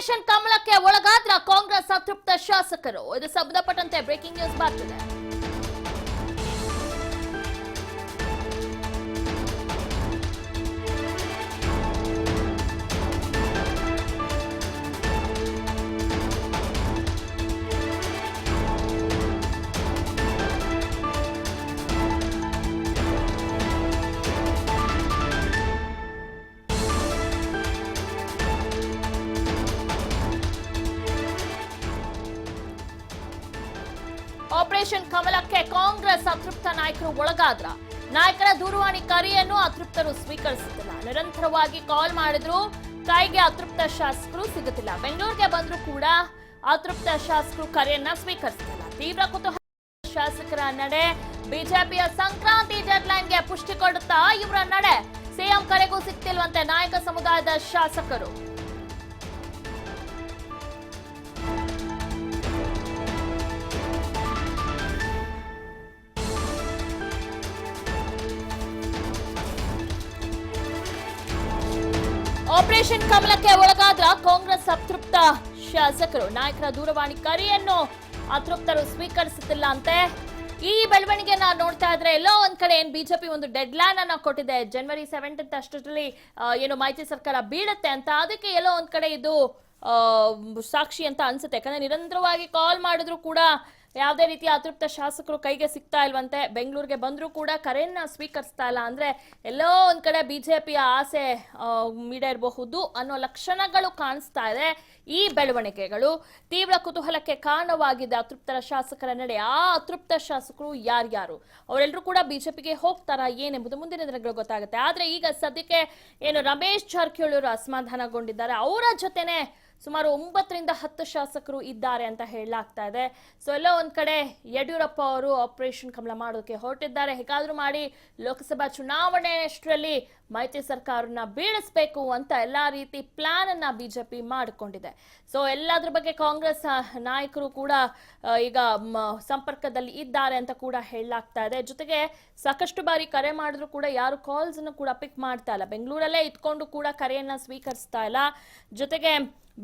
Operation ಕಮಲಕ್ಕೆ ಒಳಗಾದ್ರ Congress ಅತೃಪ್ತ ಶಾಸಕರು. ಇದು ಸಂಬಂಧಪಟ್ಟಂತೆ ಬ್ರೇಕಿಂಗ್ ನ್ಯೂಸ್ ಬರ್ತಿದೆ. ಆಪರೇಷನ್ ಕಮಲಕ್ಕೆ ಕಾಂಗ್ರೆಸ್ ಅತೃಪ್ತ ನಾಯಕರು ಒಳಗಾದ್ರ. ನಾಯಕರ ದೂರವಾಣಿ ಕರೆಯನ್ನು ಅತೃಪ್ತರು ಸ್ವೀಕರಿಸುತ್ತಿಲ್ಲ. ನಿರಂತರವಾಗಿ ಕಾಲ್ ಮಾಡಿದ್ರು ಕೈಗೆ ಅತೃಪ್ತ ಶಾಸಕರು ಸಿಗುತ್ತಿಲ್ಲ. ಬೆಂಗಳೂರಿಗೆ ಬಂದರೂ ಕೂಡ ಅತೃಪ್ತ ಶಾಸಕರು ಕರೆಯನ್ನ ಸ್ವೀಕರಿಸುತ್ತಿಲ್ಲ. ತೀವ್ರ ಕುತೂಹಲ ಶಾಸಕರ ನಡೆ. ಬಿಜೆಪಿಯ ಸಂಕ್ರಾಂತಿ ಡೆಡ್ಲೈನ್ಗೆ ಪುಷ್ಟಿ ಕೊಡುತ್ತಾ ಇವರ ನಡೆ. ಸಿಎಂ ಕರೆಗೂ ಸಿಗ್ತಿಲ್ವಂತೆ ನಾಯಕ ಸಮುದಾಯದ ಶಾಸಕರು. ಆಪರೇಷನ್ ಕಮಲಕ್ಕೆ ಒಳಗಾದ್ರ ಕಾಂಗ್ರೆಸ್ ಅತೃಪ್ತ ಶಾಸಕರು. ನಾಯಕರ ದೂರವಾಣಿ ಕರೆಯನ್ನು ಅತೃಪ್ತರು ಸ್ವೀಕರಿಸುತ್ತಿಲ್ಲ ಅಂತೆ. ಈ ಬೆಳವಣಿಗೆನ ನೋಡ್ತಾ ಇದ್ರೆ ಎಲ್ಲೋ ಒಂದ್ ಕಡೆ ಏನ್ ಬಿಜೆಪಿ ಒಂದು ಡೆಡ್ ಲೈನ್ ಅನ್ನ ಕೊಟ್ಟಿದೆ. ಜನವರಿ 17 ಅಷ್ಟರಲ್ಲಿ ಏನು ಮೈತ್ರಿ ಸರ್ಕಾರ ಬೀಳುತ್ತೆ ಅಂತ. ಅದಕ್ಕೆ ಎಲ್ಲೋ ಒಂದ್ ಕಡೆ ಇದು ಸಾಕ್ಷಿ ಅಂತ ಅನ್ಸುತ್ತೆ. ಯಾಕಂದ್ರೆ ನಿರಂತರವಾಗಿ ಕಾಲ್ ಮಾಡಿದ್ರು ಕೂಡ ಯಾವುದೇ ರೀತಿಯ ಅತೃಪ್ತ ಶಾಸಕರು ಕೈಗೆ ಸಿಗ್ತಾ ಇಲ್ವಂತೆ. ಬೆಂಗಳೂರಿಗೆ ಬಂದರೂ ಕೂಡ ಕರೆಯನ್ನ ಸ್ವೀಕರಿಸ್ತಾ ಇಲ್ಲ. ಅಂದ್ರೆ ಎಲ್ಲೋ ಒಂದ್ ಕಡೆ ಬಿಜೆಪಿಯ ಆಸೆ ಈಡೇರಬಹುದು ಅನ್ನೋ ಲಕ್ಷಣಗಳು ಕಾಣಿಸ್ತಾ ಇದೆ. ಈ ಬೆಳವಣಿಗೆಗಳು ತೀವ್ರ ಕುತೂಹಲಕ್ಕೆ ಕಾರಣವಾಗಿದೆ. ಅತೃಪ್ತರ ಶಾಸಕರ ನಡೆ. ಆ ಅತೃಪ್ತ ಶಾಸಕರು ಯಾರ್ಯಾರು, ಅವರೆಲ್ಲರೂ ಕೂಡ ಬಿಜೆಪಿಗೆ ಹೋಗ್ತಾರಾ ಏನೆಂಬುದು ಮುಂದಿನ ದಿನಗಳು ಗೊತ್ತಾಗುತ್ತೆ. ಆದ್ರೆ ಈಗ ಸದ್ಯಕ್ಕೆ ಏನು ರಮೇಶ್ ಜಾರಕಿಹೊಳಿ ಅವರು ಅಸಮಾಧಾನಗೊಂಡಿದ್ದಾರೆ. ಅವರ ಜೊತೆನೆ ಸುಮಾರು 9 ರಿಂದ 10 ಶಾಸಕರು ಇದ್ದಾರೆ ಅಂತ ಹೇಳಲಾಗ್ತಾ ಇದೆ. ಸೊ ಎಲ್ಲೋ ಒಂದ್ ಕಡೆ ಯಡಿಯೂರಪ್ಪ ಅವರು ಆಪರೇಷನ್ ಕಮಲ ಮಾಡೋಕೆ ಹೊರಟಿದ್ದಾರೆ. ಹೇಗಾದ್ರೂ ಮಾಡಿ ಲೋಕಸಭಾ ಚುನಾವಣೆಯಷ್ಟರಲ್ಲಿ ಮೈತ್ರಿ ಸರ್ಕಾರನ ಬೀಳಿಸಬೇಕು ಅಂತ ಎಲ್ಲಾ ರೀತಿ ಪ್ಲಾನ್ ಅನ್ನ ಬಿಜೆಪಿ ಮಾಡಿಕೊಂಡಿದೆ. ಸೊ ಎಲ್ಲದ್ರ ಬಗ್ಗೆ ಕಾಂಗ್ರೆಸ್ ನಾಯಕರು ಕೂಡ ಈಗ ಸಂಪರ್ಕದಲ್ಲಿ ಇದ್ದಾರೆ ಅಂತ ಕೂಡ ಹೇಳಲಾಗ್ತಾ ಇದೆ. ಜೊತೆಗೆ ಸಾಕಷ್ಟು ಬಾರಿ ಕರೆ ಮಾಡಿದ್ರು ಕೂಡ ಯಾರು ಕಾಲ್ಸ್ ಅನ್ನು ಕೂಡ ಪಿಕ್ ಮಾಡ್ತಾ ಇಲ್ಲ. ಬೆಂಗಳೂರಲ್ಲೇ ಇದ್ಕೊಂಡು ಕೂಡ ಕರೆಯನ್ನ ಸ್ವೀಕರಿಸ್ತಾ ಇಲ್ಲ. ಜೊತೆಗೆ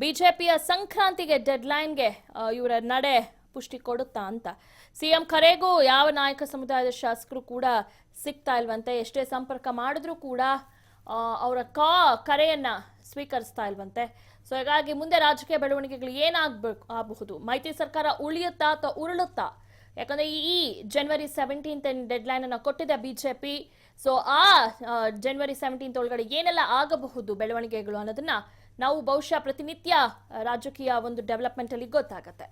ಬಿಜೆಪಿಯ ಸಂಕ್ರಾಂತಿಗೆ ಡೆಡ್ಲೈನ್ಗೆ ಇವರ ನಡೆ ಪುಷ್ಟಿ ಕೊಡುತ್ತಾ ಅಂತ. ಸಿಎಂ ಕರೆಗೂ ಯಾವ ನಾಯಕ ಸಮುದಾಯದ ಶಾಸಕರು ಕೂಡ ಸಿಗ್ತಾ ಇಲ್ವಂತೆ. ಎಷ್ಟೇ ಸಂಪರ್ಕ ಮಾಡಿದ್ರೂ ಕೂಡ ಅವರ ಕರೆಯನ್ನ ಸ್ವೀಕರಿಸ್ತಾ ಇಲ್ವಂತೆ. ಸೊ ಹೀಗಾಗಿ ಮುಂದೆ ರಾಜಕೀಯ ಬೆಳವಣಿಗೆಗಳು ಆಗಬಹುದು. ಮೈತ್ರಿ ಸರ್ಕಾರ ಉಳಿಯುತ್ತಾ ಅಥವಾ ಉರುಳುತ್ತಾ? ಯಾಕಂದ್ರೆ ಈ ಜನವರಿ 17 ಡೆಡ್ಲೈನ್ ಅನ್ನ ಕೊಟ್ಟಿದೆ ಬಿಜೆಪಿ. ಸೊ ಆ ಜನವರಿ 17 ಒಳಗಡೆ ಏನೆಲ್ಲ ಆಗಬಹುದು ಬೆಳವಣಿಗೆಗಳು ಅನ್ನೋದನ್ನ ನಾವು ಬಹುಶಃ ಪ್ರತಿನಿತ್ಯ ರಾಜಕೀಯ ಒಂದು ಡೆವಲಪ್ಮೆಂಟ್ ಅಲ್ಲಿ ಗೊತ್ತಾಗತ್ತೆ.